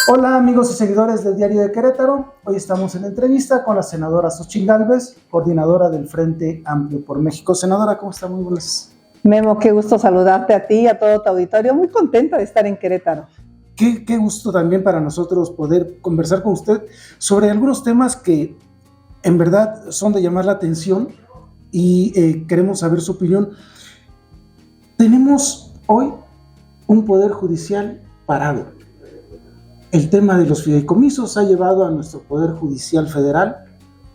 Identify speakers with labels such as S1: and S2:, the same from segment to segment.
S1: Hola amigos y seguidores del Diario de Querétaro. Hoy estamos en entrevista con la senadora Xochitl Gálvez, coordinadora del Frente Amplio por México. Senadora, ¿cómo está? Muy buenas.
S2: Memo, qué gusto saludarte a ti y a todo tu auditorio. Muy contenta de estar en Querétaro.
S1: Qué gusto también para nosotros poder conversar con usted sobre algunos temas que en verdad son de llamar la atención y queremos saber su opinión. Tenemos hoy un poder judicial parado. El tema de los fideicomisos ha llevado a nuestro Poder Judicial Federal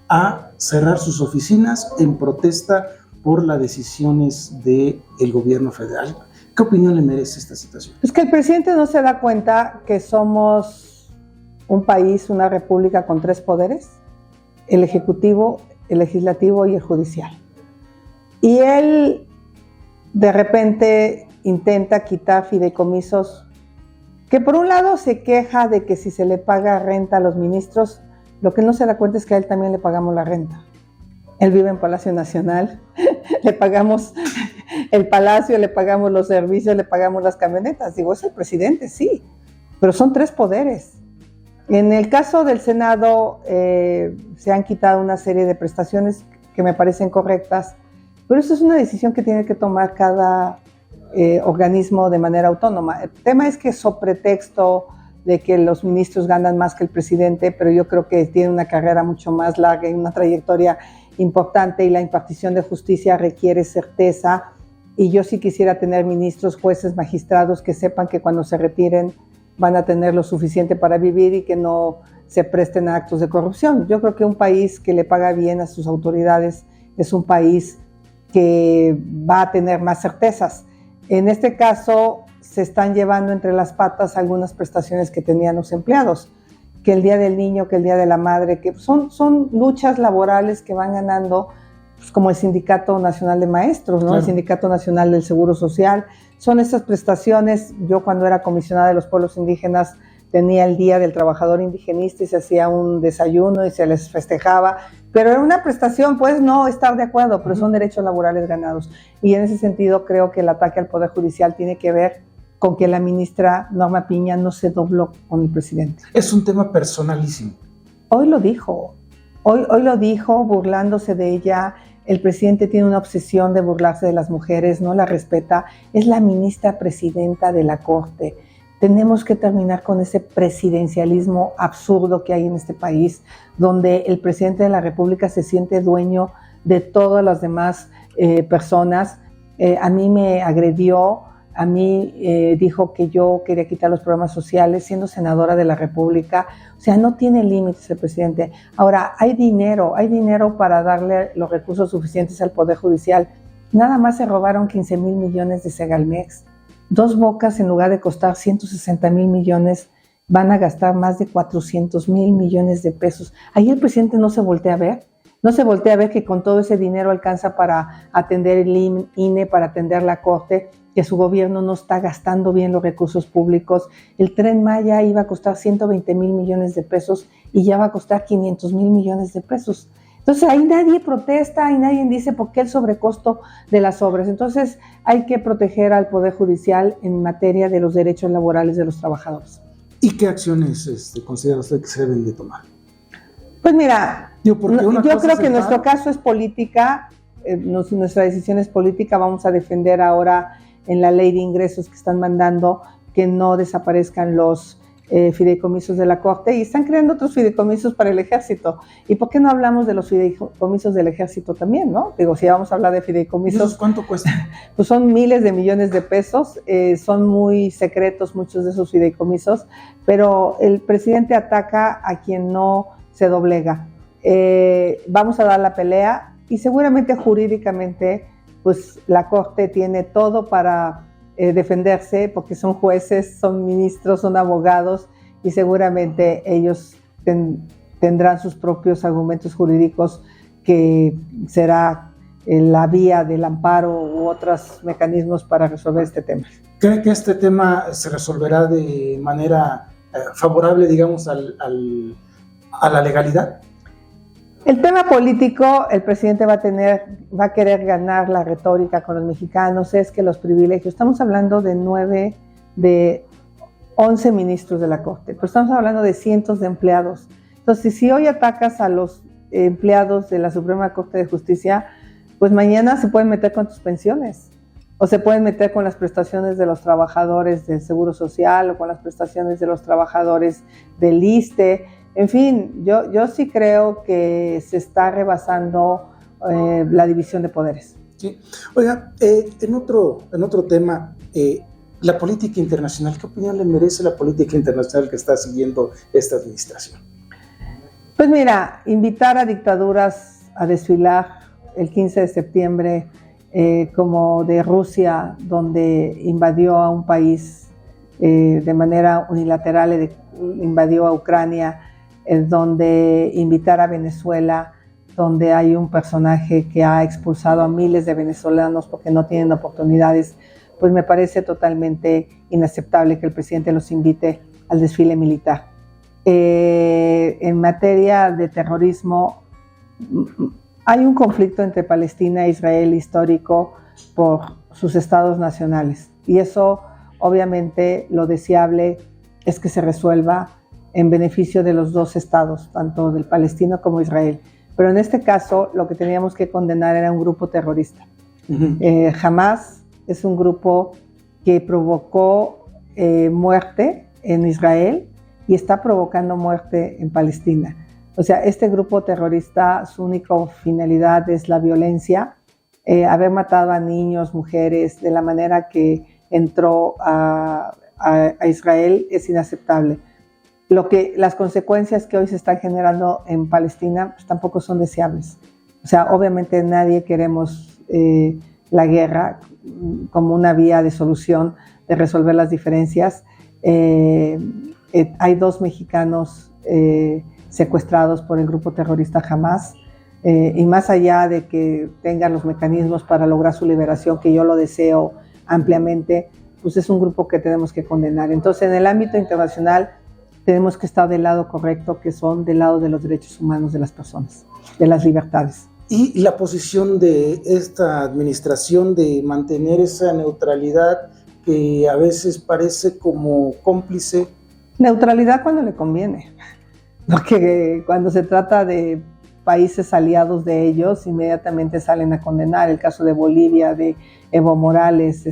S1: a cerrar sus oficinas en protesta por las decisiones del gobierno federal. ¿Qué opinión le merece esta situación?
S2: Es que el presidente no se da cuenta que somos un país, una república con 3 poderes, el ejecutivo, el legislativo y el judicial. Y él de repente intenta quitar fideicomisos, que por un lado se queja de que si se le paga renta a los ministros, lo que no se da cuenta es que a él también le pagamos la renta. Él vive en Palacio Nacional, le pagamos el palacio, le pagamos los servicios, le pagamos las camionetas. Digo, es el presidente, sí, pero son 3 poderes. En el caso del Senado se han quitado una serie de prestaciones que me parecen correctas, pero eso es una decisión que tiene que tomar cada organismo de manera autónoma. El tema es que sobre pretexto de que los ministros ganan más que el presidente, pero yo creo que tiene una carrera mucho más larga y una trayectoria importante, y la impartición de justicia requiere certeza, y yo sí quisiera tener ministros, jueces, magistrados que sepan que cuando se retiren van a tener lo suficiente para vivir y que no se presten a actos de corrupción. Yo creo que un país que le paga bien a sus autoridades es un país que va a tener más certezas. En este caso, se están llevando entre las patas algunas prestaciones que tenían los empleados, que el Día del Niño, que el Día de la Madre, que son luchas laborales que van ganando, pues, como el Sindicato Nacional de Maestros, ¿no? Claro. El Sindicato Nacional del Seguro Social. Son esas prestaciones. Yo, cuando era comisionada de los pueblos indígenas, tenía el Día del Trabajador Indigenista y se hacía un desayuno y se les festejaba, pero era una prestación, puedes no estar de acuerdo, pero son derechos laborales ganados. Y en ese sentido creo que el ataque al Poder Judicial tiene que ver con que la ministra Norma Piña no se dobló con el presidente.
S1: Es un tema personalísimo.
S2: Hoy lo dijo burlándose de ella. El presidente tiene una obsesión de burlarse de las mujeres, no la respeta. Es la ministra presidenta de la Corte. Tenemos que terminar con ese presidencialismo absurdo que hay en este país, donde el presidente de la República se siente dueño de todas las demás personas. A mí me agredió, a mí dijo que yo quería quitar los programas sociales siendo senadora de la República. O sea, no tiene límites el presidente. Ahora, hay dinero para darle los recursos suficientes al Poder Judicial. Nada más se robaron 15,000 millones de Segalmex. Dos Bocas, en lugar de costar 160,000 millones, van a gastar más de 400,000 millones de pesos. Ahí el presidente no se voltea a ver que con todo ese dinero alcanza para atender el INE, para atender la Corte, que su gobierno no está gastando bien los recursos públicos. El Tren Maya iba a costar 120,000 millones de pesos y ya va a costar 500,000 millones de pesos. Entonces ahí nadie protesta y nadie dice por qué el sobrecosto de las obras. Entonces hay que proteger al Poder Judicial en materia de los derechos laborales de los trabajadores.
S1: ¿Y qué acciones considera usted que se deben de tomar?
S2: Pues mira, yo creo que nuestro caso es política, nuestra decisión es política. Vamos a defender ahora en la ley de ingresos que están mandando que no desaparezcan los fideicomisos de la Corte, y están creando otros fideicomisos para el Ejército. ¿Y por qué no hablamos de los fideicomisos del Ejército también, no? Digo, si vamos a hablar de fideicomisos...
S1: ¿Cuánto cuesta?
S2: Pues son miles de millones de pesos, son muy secretos muchos de esos fideicomisos, pero el presidente ataca a quien no se doblega. Vamos a dar la pelea y seguramente jurídicamente pues la Corte tiene todo para defenderse, porque son jueces, son ministros, son abogados, y seguramente ellos tendrán sus propios argumentos jurídicos, que será la vía del amparo u otros mecanismos para resolver este tema.
S1: ¿Cree que este tema se resolverá de manera favorable, digamos, a la legalidad?
S2: El tema político, el presidente va a querer ganar la retórica con los mexicanos, es que los privilegios, estamos hablando de 11 ministros de la Corte, pero estamos hablando de cientos de empleados. Entonces, si hoy atacas a los empleados de la Suprema Corte de Justicia, pues mañana se pueden meter con tus pensiones, o se pueden meter con las prestaciones de los trabajadores del Seguro Social, o con las prestaciones de los trabajadores del ISSSTE. En fin, yo sí creo que se está rebasando la división de poderes.
S1: Sí. Oiga, en otro tema, la política internacional, ¿qué opinión le merece la política internacional que está siguiendo esta administración?
S2: Pues mira, invitar a dictaduras a desfilar el 15 de septiembre, como de Rusia, donde invadió a un país de manera unilateral, invadió a Ucrania, donde invitar a Venezuela, donde hay un personaje que ha expulsado a miles de venezolanos porque no tienen oportunidades, pues me parece totalmente inaceptable que el presidente los invite al desfile militar. En materia de terrorismo, hay un conflicto entre Palestina e Israel histórico por sus estados nacionales, y eso obviamente lo deseable es que se resuelva en beneficio de los dos estados, tanto del palestino como Israel. Pero en este caso lo que teníamos que condenar era un grupo terrorista. Hamas es un grupo que provocó muerte en Israel y está provocando muerte en Palestina. O sea, este grupo terrorista, su única finalidad es la violencia, haber matado a niños, mujeres, de la manera que entró a Israel es inaceptable. Las consecuencias que hoy se están generando en Palestina pues, tampoco son deseables. O sea, obviamente nadie queremos la guerra como una vía de solución, de resolver las diferencias. Hay 2 mexicanos secuestrados por el grupo terrorista Hamas, y más allá de que tengan los mecanismos para lograr su liberación, que yo lo deseo ampliamente, pues es un grupo que tenemos que condenar. Entonces, en el ámbito internacional, tenemos que estar del lado correcto, que son del lado de los derechos humanos de las personas, de las libertades.
S1: Y la posición de esta administración de mantener esa neutralidad que a veces parece como cómplice.
S2: Neutralidad cuando le conviene, porque cuando se trata de países aliados de ellos, inmediatamente salen a condenar. El caso de Bolivia, de Evo Morales,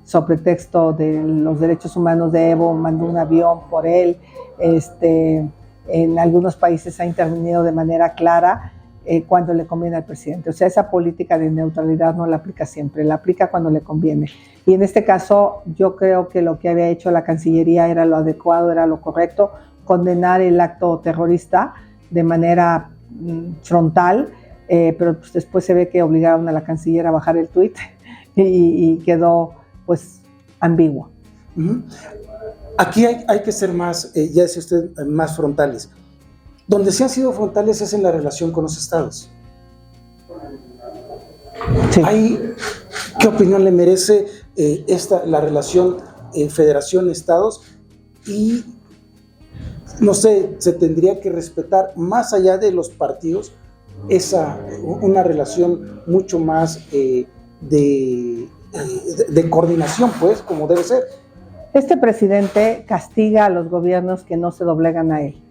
S2: sobre pretexto de los derechos humanos de Evo, mandó un avión por él. En algunos países ha intervenido de manera clara cuando le conviene al presidente. O sea, esa política de neutralidad no la aplica siempre, la aplica cuando le conviene. Y en este caso, yo creo que lo que había hecho la Cancillería era lo adecuado, era lo correcto, condenar el acto terrorista de manera frontal, pero pues después se ve que obligaron a la Canciller a bajar el tuit y quedó pues ambiguo.
S1: Aquí hay que ser más, ya decía usted, más frontales. Donde se han sido frontales es en la relación con los estados. Sí. ¿Qué opinión le merece la relación federación-estados? Y no sé, se tendría que respetar más allá de los partidos una relación mucho más de coordinación, pues, como debe ser.
S2: Este presidente castiga a los gobiernos que no se doblegan a él.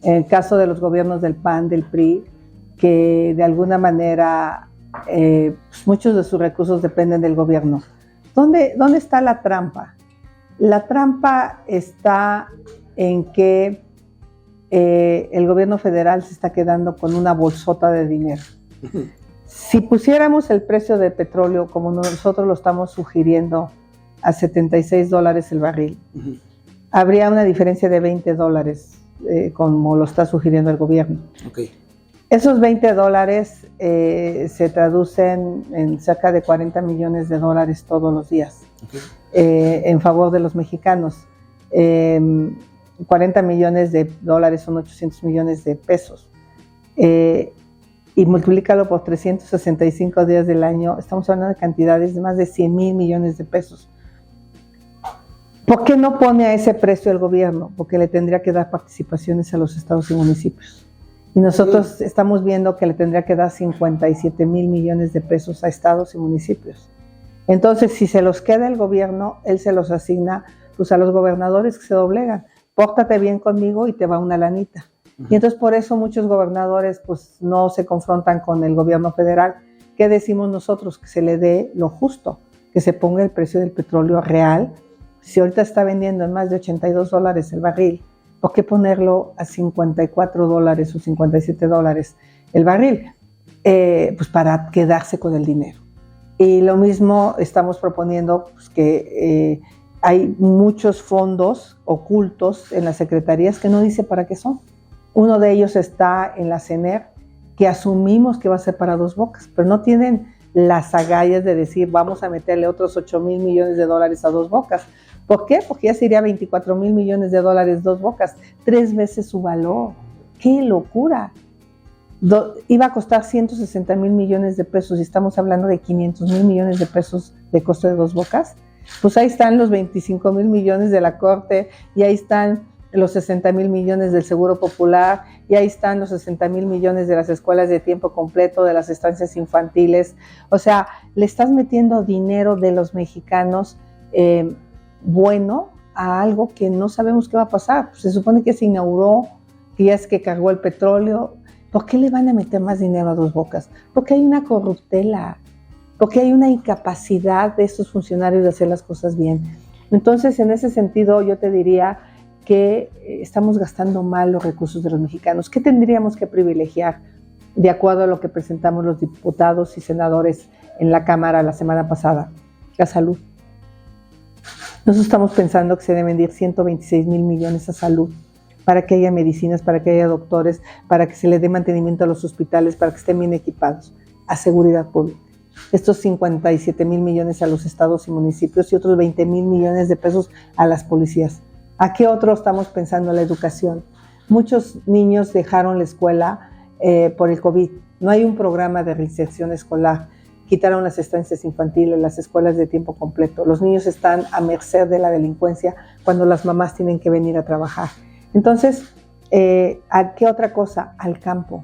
S2: En el caso de los gobiernos del PAN, del PRI, que de alguna manera pues muchos de sus recursos dependen del gobierno. ¿Dónde está la trampa? La trampa está en que el gobierno federal se está quedando con una bolsota de dinero. Si pusiéramos el precio del petróleo como nosotros lo estamos sugiriendo a $76 el barril, habría una diferencia de $20, como lo está sugiriendo el gobierno. Okay. Esos $20 se traducen en cerca de $40 millones todos los días, en favor de los mexicanos. 40 millones de dólares son 800 millones de pesos. Y multiplícalo por 365 días del año, estamos hablando de cantidades de más de 100,000 millones de pesos. ¿Por qué no pone a ese precio el gobierno? Porque le tendría que dar participaciones a los estados y municipios. Y nosotros estamos viendo que le tendría que dar 57,000 millones de pesos a estados y municipios. Entonces, si se los queda el gobierno, él se los asigna pues a los gobernadores que se doblegan. Pórtate bien conmigo y te va una lanita. Y entonces por eso muchos gobernadores pues no se confrontan con el gobierno federal. ¿Qué decimos nosotros? Que se le dé lo justo, que se ponga el precio del petróleo real. Si ahorita está vendiendo en más de $82 el barril, ¿por qué ponerlo a $54 o $57 el barril? Pues para quedarse con el dinero. Y lo mismo estamos proponiendo pues, que hay muchos fondos ocultos en las secretarías que no dice para qué son. Uno de ellos está en la CENER, que asumimos que va a ser para Dos Bocas, pero no tienen las agallas de decir vamos a meterle otros $8,000 millones a Dos Bocas. ¿Por qué? Porque ya sería $24,000 millones Dos Bocas, 3 veces su valor. ¡Qué locura! Iba a costar 160,000 millones de pesos y estamos hablando de 500,000 millones de pesos de costo de Dos Bocas. Pues ahí están los 25,000 millones de la Corte y ahí están los 60,000 millones del Seguro Popular y ahí están los 60,000 millones de las escuelas de tiempo completo, de las estancias infantiles. O sea, le estás metiendo dinero de los mexicanos bueno a algo que no sabemos qué va a pasar. Pues se supone que se inauguró, que ya es que cargó el petróleo. ¿Por qué le van a meter más dinero a Dos Bocas? Porque hay una corruptela, porque hay una incapacidad de estos funcionarios de hacer las cosas bien. Entonces, en ese sentido, yo te diría que estamos gastando mal los recursos de los mexicanos. ¿Qué tendríamos que privilegiar de acuerdo a lo que presentamos los diputados y senadores en la Cámara la semana pasada? La salud. Nosotros estamos pensando que se deben ir 126,000 millones a salud, para que haya medicinas, para que haya doctores, para que se le dé mantenimiento a los hospitales, para que estén bien equipados, a seguridad pública. Estos 57,000 millones a los estados y municipios y otros 20,000 millones de pesos a las policías. ¿A qué otro estamos pensando? La educación. Muchos niños dejaron la escuela por el COVID. No hay un programa de reinserción escolar. Quitaron las estancias infantiles, las escuelas de tiempo completo. Los niños están a merced de la delincuencia cuando las mamás tienen que venir a trabajar. Entonces, ¿a qué otra cosa? Al campo.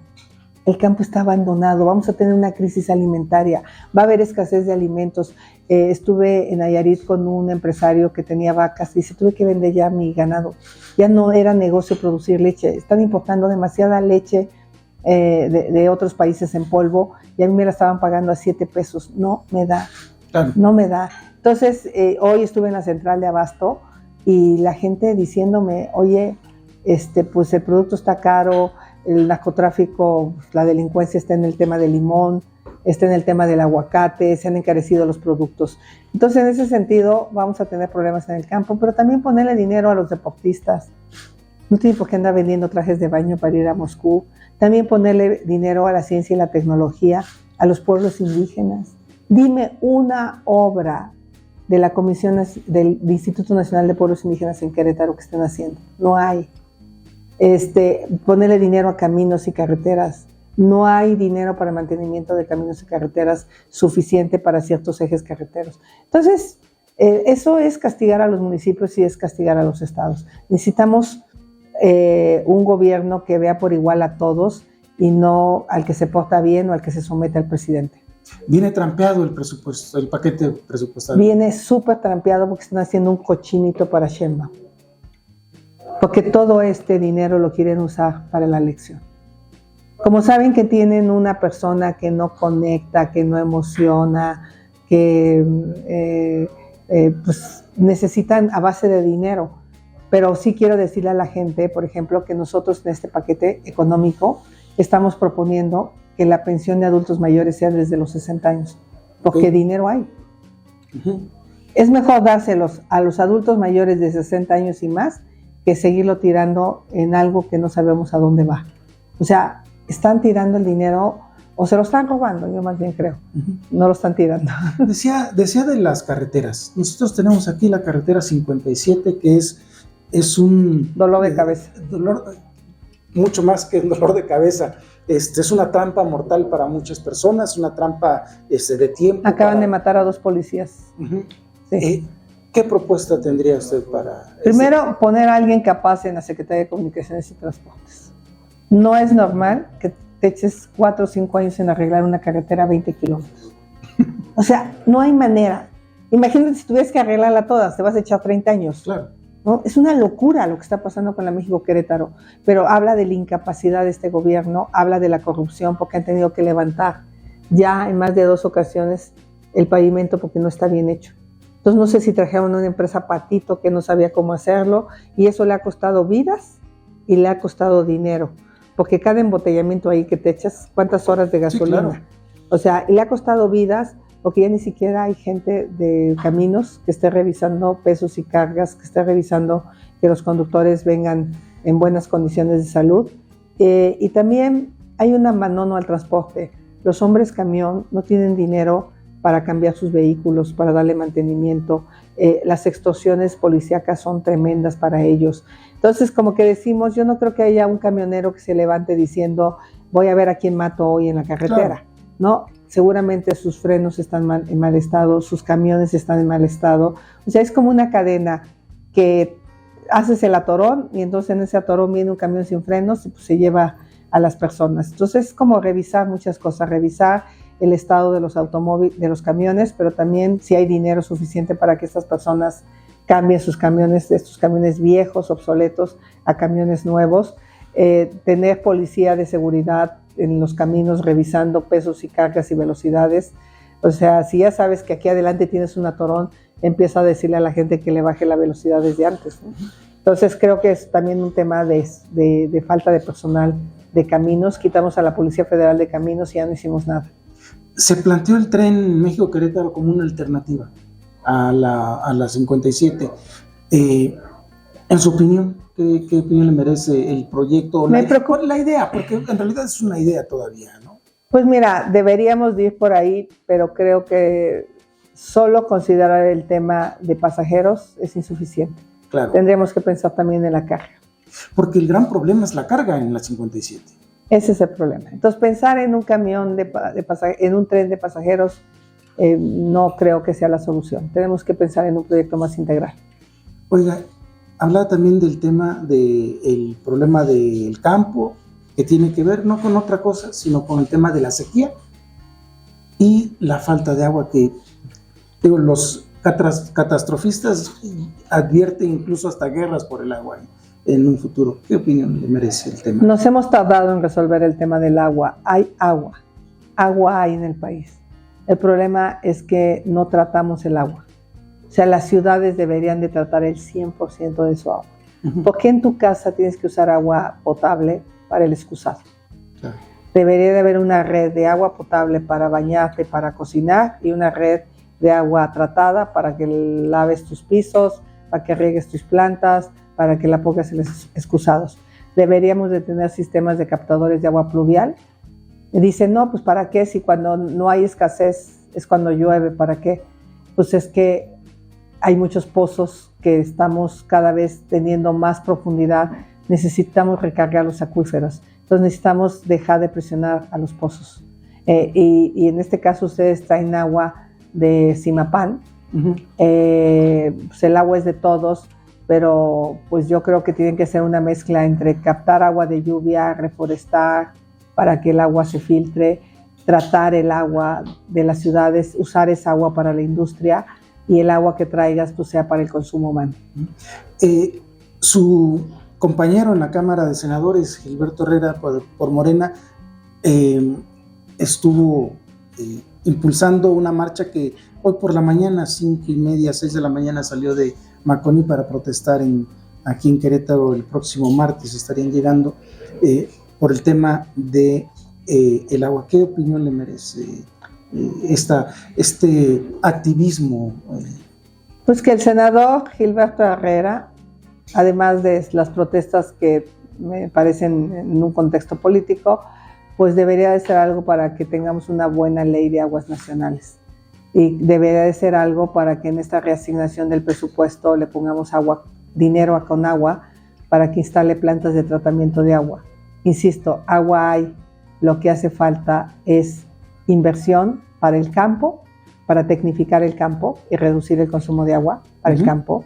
S2: El campo está abandonado, vamos a tener una crisis alimentaria, va a haber escasez de alimentos. Estuve en Nayarit con un empresario que tenía vacas y dice, tuve que vender ya mi ganado. Ya no era negocio producir leche, están importando demasiada leche de otros países en polvo y a mí me la estaban pagando a 7 pesos. No me da, no me da. Entonces, hoy estuve en la central de abasto y la gente diciéndome, oye, pues el producto está caro, el narcotráfico, la delincuencia está en el tema del limón, está en el tema del aguacate, se han encarecido los productos. Entonces, en ese sentido, vamos a tener problemas en el campo, pero también ponerle dinero a los deportistas. No tiene por qué andar vendiendo trajes de baño para ir a Moscú. También ponerle dinero a la ciencia y la tecnología, a los pueblos indígenas. Dime una obra de la Comisión del Instituto Nacional de Pueblos Indígenas en Querétaro que estén haciendo. No hay. Ponerle dinero a caminos y carreteras. No hay dinero para el mantenimiento de caminos y carreteras suficiente para ciertos ejes carreteros. Entonces, eso es castigar a los municipios y es castigar a los estados. Necesitamos un gobierno que vea por igual a todos y no al que se porta bien o al que se somete al presidente.
S1: Viene trampeado el presupuesto, el paquete presupuestario.
S2: Viene súper trampeado porque están haciendo un cochinito para Sheinbaum. Porque todo este dinero lo quieren usar para la elección. Como saben que tienen una persona que no conecta, que no emociona, que pues necesitan a base de dinero. Pero sí quiero decirle a la gente, por ejemplo, que nosotros en este paquete económico estamos proponiendo que la pensión de adultos mayores sea desde los 60 años, porque dinero hay. Es mejor dárselos a los adultos mayores de 60 años y más que seguirlo tirando en algo que no sabemos a dónde va. O sea, están tirando el dinero o se lo están robando, yo más bien creo. No lo están tirando.
S1: Decía de las carreteras. Nosotros tenemos aquí la carretera 57, que es un...
S2: dolor de cabeza.
S1: Mucho más que un dolor de cabeza. Es una trampa mortal para muchas personas, una trampa de tiempo.
S2: Acaban de matar a 2 policías. Sí.
S1: ¿Qué propuesta tendría usted para...?
S2: Primero, poner a alguien capaz en la Secretaría de Comunicaciones y Transportes. No es normal que te eches 4 o 5 años en arreglar una carretera a 20 kilómetros. O sea, no hay manera. Imagínate si tuvieras que arreglarla todas, te vas a echar 30 años.
S1: Claro.
S2: ¿No? Es una locura lo que está pasando con la México-Querétaro, pero habla de la incapacidad de este gobierno, habla de la corrupción porque han tenido que levantar ya en más de 2 ocasiones el pavimento porque no está bien hecho. Entonces no sé si trajeron una empresa patito que no sabía cómo hacerlo y eso le ha costado vidas y le ha costado dinero, porque cada embotellamiento ahí que te echas, ¿cuántas horas de gasolina?
S1: Sí, claro.
S2: O sea, le ha costado vidas porque ya ni siquiera hay gente de caminos que esté revisando pesos y cargas, que esté revisando que los conductores vengan en buenas condiciones de salud. Y también hay un abandono al transporte. Los hombres camión no tienen dinero para cambiar sus vehículos, para darle mantenimiento. Las extorsiones policíacas son tremendas para ellos. Entonces, como que decimos, yo no creo que haya un camionero que se levante diciendo, voy a ver a quién mato hoy en la carretera, claro. ¿No? Seguramente sus frenos están en mal estado, sus camiones están en mal estado. O sea, es como una cadena que haces el atorón y entonces en ese atorón viene un camión sin frenos y pues se lleva a las personas. Entonces es como revisar muchas cosas, revisar el estado de los automóviles, de los camiones, pero también si hay dinero suficiente para que estas personas cambien sus camiones, de estos camiones viejos, obsoletos, a camiones nuevos. Tener policía de seguridad en los caminos revisando pesos y cargas y velocidades. O sea, si ya sabes que aquí adelante tienes un atorón, empieza a decirle a la gente que le baje la velocidad desde antes, ¿no? Entonces creo que es también un tema de falta de personal de caminos. Quitamos a la Policía Federal de Caminos y ya no hicimos nada.
S1: Se planteó el tren México-Querétaro como una alternativa a la 57. En su opinión, ¿qué opinión le merece el proyecto?
S2: Me preocupa
S1: la idea, porque en realidad es una idea todavía, ¿no?
S2: Pues mira, deberíamos de ir por ahí, pero creo que solo considerar el tema de pasajeros es insuficiente.
S1: Claro.
S2: Tendríamos que pensar también en la carga.
S1: Porque el gran problema es la carga en la 57.
S2: Ese es el problema. Entonces, pensar en un camión en un tren de pasajeros no creo que sea la solución. Tenemos que pensar en un proyecto más integral.
S1: Oiga, hablaba también del tema del problema del campo, que tiene que ver no con otra cosa, sino con el tema de la sequía y la falta de agua que, digo, los catastrofistas advierten incluso hasta guerras por el agua en un futuro. ¿Qué opinión le merece el tema?
S2: Nos hemos tardado en resolver el tema del agua. Hay agua hay en el país. El problema es que no tratamos el agua. O sea, las ciudades deberían de tratar el 100% de su agua. Uh-huh. ¿Por qué en tu casa tienes que usar agua potable para el excusado? Claro. Debería de haber una red de agua potable para bañarte, para cocinar, y una red de agua tratada para que laves tus pisos, para que riegues tus plantas, para que la pongas en los excusados. Deberíamos de tener sistemas de captadores de agua pluvial. Y dicen, no, pues ¿para qué? Si cuando no hay escasez es cuando llueve, ¿para qué? Pues es que hay muchos pozos que estamos cada vez teniendo más profundidad. Necesitamos recargar los acuíferos. Entonces necesitamos dejar de presionar a los pozos. Y en este caso ustedes traen agua de Zimapán. Uh-huh. Pues el agua es de todos, pero pues yo creo que tienen que ser una mezcla entre captar agua de lluvia, reforestar para que el agua se filtre, tratar el agua de las ciudades, usar esa agua para la industria y el agua que traigas pues sea para el consumo humano.
S1: Su compañero en la Cámara de Senadores, Gilberto Herrera, por Morena, estuvo impulsando una marcha que hoy por la mañana, 5:30, 6 de la mañana, salió de Maconí para protestar aquí en Querétaro. El próximo martes estarían llegando por el tema de el agua. ¿Qué opinión le merece este activismo?
S2: Pues que el senador Gilberto Herrera, además de las protestas que me parecen en un contexto político, pues debería de ser algo para que tengamos una buena ley de aguas nacionales. Y debería de ser algo para que en esta reasignación del presupuesto le pongamos dinero con agua para que instale plantas de tratamiento de agua. Insisto, agua hay, lo que hace falta es inversión para el campo, para tecnificar el campo y reducir el consumo de agua para el campo.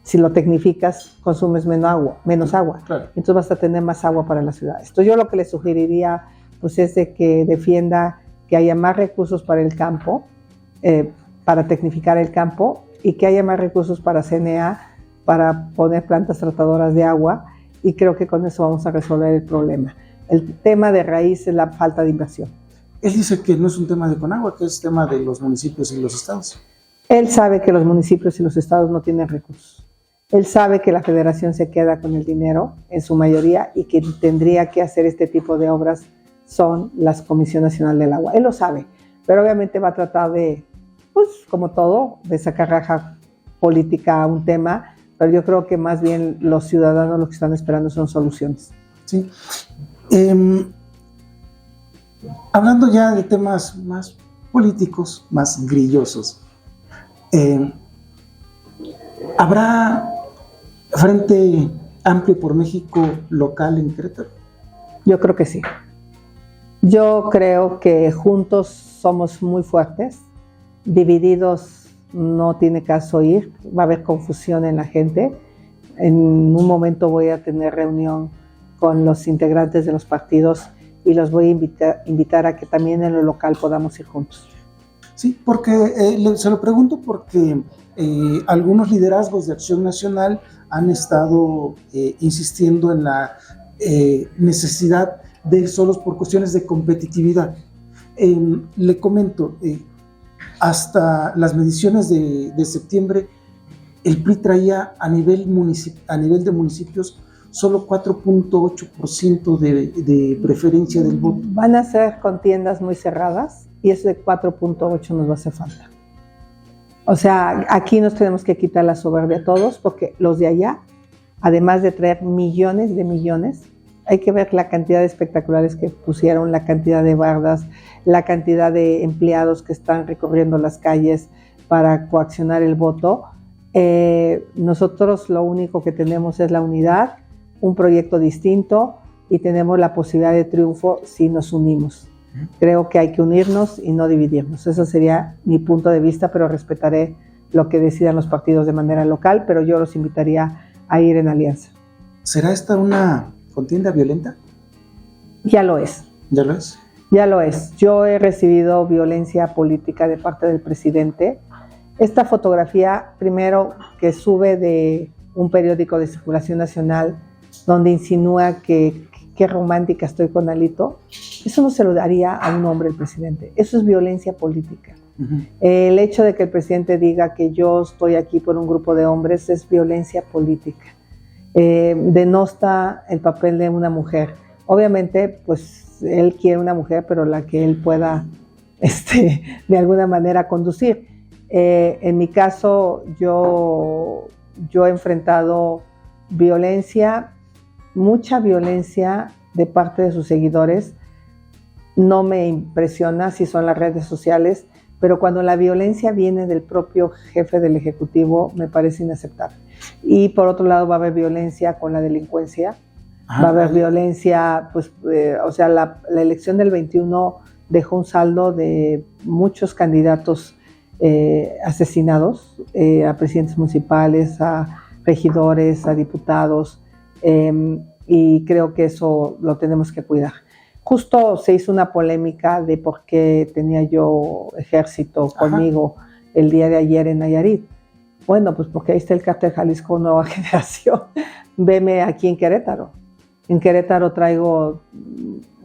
S2: Si lo tecnificas, consumes menos agua. Claro. Entonces vas a tener más agua para las ciudades. Entonces yo lo que le sugeriría pues, es de que defienda que haya más recursos para el campo, para tecnificar el campo y que haya más recursos para CNA, para poner plantas tratadoras de agua, y creo que con eso vamos a resolver el problema. El tema de raíz es la falta de inversión.
S1: Él dice que no es un tema de Conagua, que es tema de los municipios y los estados.
S2: Él sabe que los municipios y los estados no tienen recursos. Él sabe que la federación se queda con el dinero en su mayoría y que tendría que hacer este tipo de obras son las Comisión Nacional del Agua. Él lo sabe, pero obviamente va a tratar de, pues como todo, de sacar raja política a un tema, pero yo creo que más bien los ciudadanos lo que están esperando son soluciones.
S1: Sí. Hablando ya de temas más políticos, más grillosos, ¿habrá Frente Amplio por México local en Querétaro?
S2: Yo creo que sí. Yo creo que juntos somos muy fuertes, divididos no tiene caso ir, va a haber confusión en la gente. En un momento voy a tener reunión con los integrantes de los partidos y los voy a invitar a que también en lo local podamos ir juntos.
S1: Sí, porque se lo pregunto porque algunos liderazgos de Acción Nacional han estado insistiendo en la necesidad de ir solos por cuestiones de competitividad. Le comento, hasta las mediciones de septiembre, el PRI traía a nivel de municipios solo 4.8% de preferencia del voto.
S2: Van a ser contiendas muy cerradas y eso de 4.8 nos va a hacer falta. O sea, aquí nos tenemos que quitar la soberbia a todos porque los de allá, además de traer millones de millones, hay que ver la cantidad de espectaculares que pusieron, la cantidad de bardas, la cantidad de empleados que están recorriendo las calles para coaccionar el voto. Nosotros lo único que tenemos es la unidad, un proyecto distinto y tenemos la posibilidad de triunfo si nos unimos. Creo que hay que unirnos y no dividirnos. Ese sería mi punto de vista, pero respetaré lo que decidan los partidos de manera local, pero yo los invitaría a ir en alianza.
S1: ¿Será esta una contienda violenta?
S2: Ya lo es.
S1: ¿Ya lo es?
S2: Ya lo es. Yo he recibido violencia política de parte del presidente. Esta fotografía, primero, que sube de un periódico de circulación nacional, donde insinúa que qué romántica estoy con Alito, eso no se lo daría a un hombre el presidente. Eso es violencia política. El hecho de que el presidente diga que yo estoy aquí por un grupo de hombres es violencia política. Denosta el papel de una mujer. Obviamente, pues él quiere una mujer, pero la que él pueda de alguna manera conducir. En mi caso, yo he enfrentado violencia, mucha violencia de parte de sus seguidores. No me impresiona si son las redes sociales, pero cuando la violencia viene del propio jefe del Ejecutivo me parece inaceptable. Y por otro lado va a haber violencia con la delincuencia, va a haber violencia, pues, o sea, la elección del 21 dejó un saldo de muchos candidatos asesinados, a presidentes municipales, a regidores, a diputados, y creo que eso lo tenemos que cuidar. Justo se hizo una polémica de por qué tenía yo ejército conmigo el día de ayer en Nayarit. Bueno, pues porque ahí está el Cártel Jalisco Nueva Generación. Veme aquí en Querétaro. En Querétaro traigo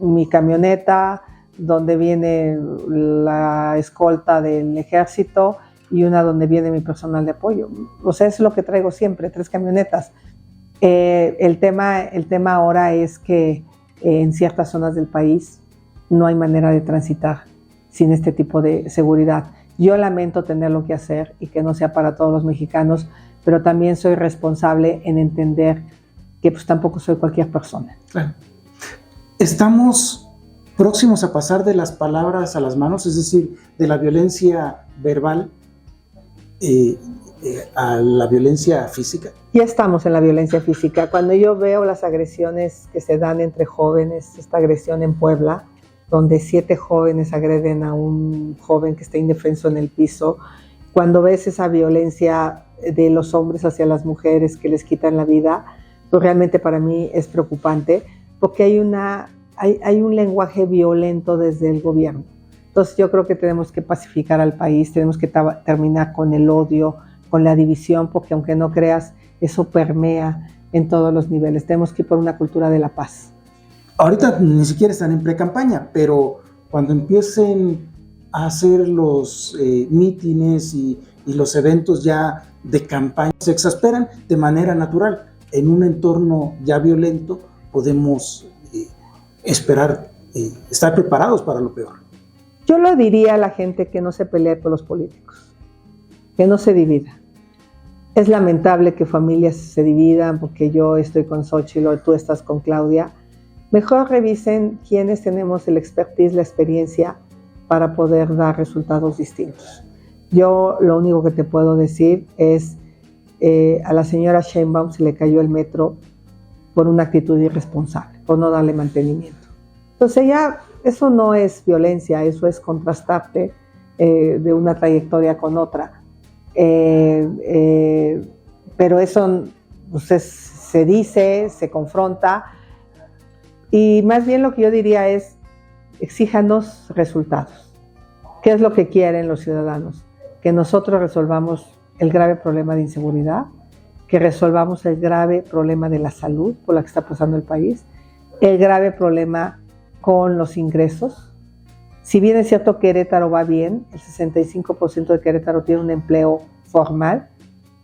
S2: mi camioneta, donde viene la escolta del ejército y una donde viene mi personal de apoyo. O sea, es lo que traigo siempre, 3 camionetas. El tema ahora es que en ciertas zonas del país no hay manera de transitar sin este tipo de seguridad. Yo lamento tenerlo que hacer y que no sea para todos los mexicanos, pero también soy responsable en entender que pues tampoco soy cualquier persona.
S1: Claro. Estamos próximos a pasar de las palabras a las manos, es decir, de la violencia verbal a la violencia física.
S2: Ya estamos en la violencia física. Cuando yo veo las agresiones que se dan entre jóvenes, esta agresión en Puebla, donde 7 jóvenes agreden a un joven que está indefenso en el piso, cuando ves esa violencia de los hombres hacia las mujeres que les quitan la vida, pues realmente para mí es preocupante, porque hay un lenguaje violento desde el gobierno. Entonces yo creo que tenemos que pacificar al país, tenemos que terminar con el odio, con la división, porque aunque no creas, eso permea en todos los niveles. Tenemos que ir por una cultura de la paz.
S1: Ahorita ni siquiera están en pre-campaña, pero cuando empiecen a hacer los mítines y los eventos ya de campaña, se exasperan de manera natural. En un entorno ya violento podemos esperar, estar preparados para lo peor.
S2: Yo lo diría a la gente que no se pelee por los políticos, que no se divida. Es lamentable que familias se dividan porque yo estoy con Xóchitl o tú estás con Claudia. Mejor revisen quiénes tenemos el expertise, la experiencia para poder dar resultados distintos. Yo lo único que te puedo decir es a la señora Sheinbaum se le cayó el metro por una actitud irresponsable, por no darle mantenimiento. Entonces ya eso no es violencia, eso es contrastarte de una trayectoria con otra. Pero eso pues, se dice, se confronta, y más bien lo que yo diría es, exíjanos resultados. ¿Qué es lo que quieren los ciudadanos? Que nosotros resolvamos el grave problema de inseguridad, que resolvamos el grave problema de la salud por la que está pasando el país, el grave problema con los ingresos. Si bien es cierto que Querétaro va bien, el 65% de Querétaro tiene un empleo formal,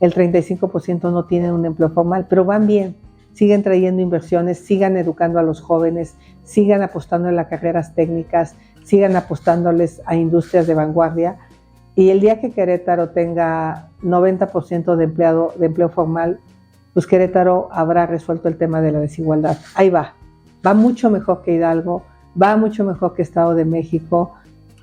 S2: el 35% no tienen un empleo formal, pero van bien, siguen trayendo inversiones, sigan educando a los jóvenes, sigan apostando en las carreras técnicas, sigan apostándoles a industrias de vanguardia, y el día que Querétaro tenga 90% de empleo formal, pues Querétaro habrá resuelto el tema de la desigualdad. Ahí va mucho mejor que Hidalgo, va mucho mejor que Estado de México,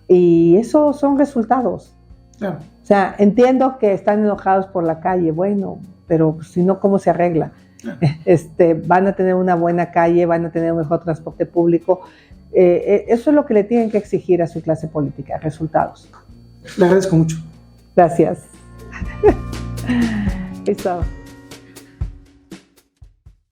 S2: y esos son resultados.
S1: Claro.
S2: O sea, entiendo que están enojados por la calle, bueno, pero si no, ¿cómo se arregla? Claro. Van a tener una buena calle, van a tener un mejor transporte público. Eso es lo que le tienen que exigir a su clase política, resultados.
S1: Le agradezco mucho.
S2: Gracias. Ahí estaba.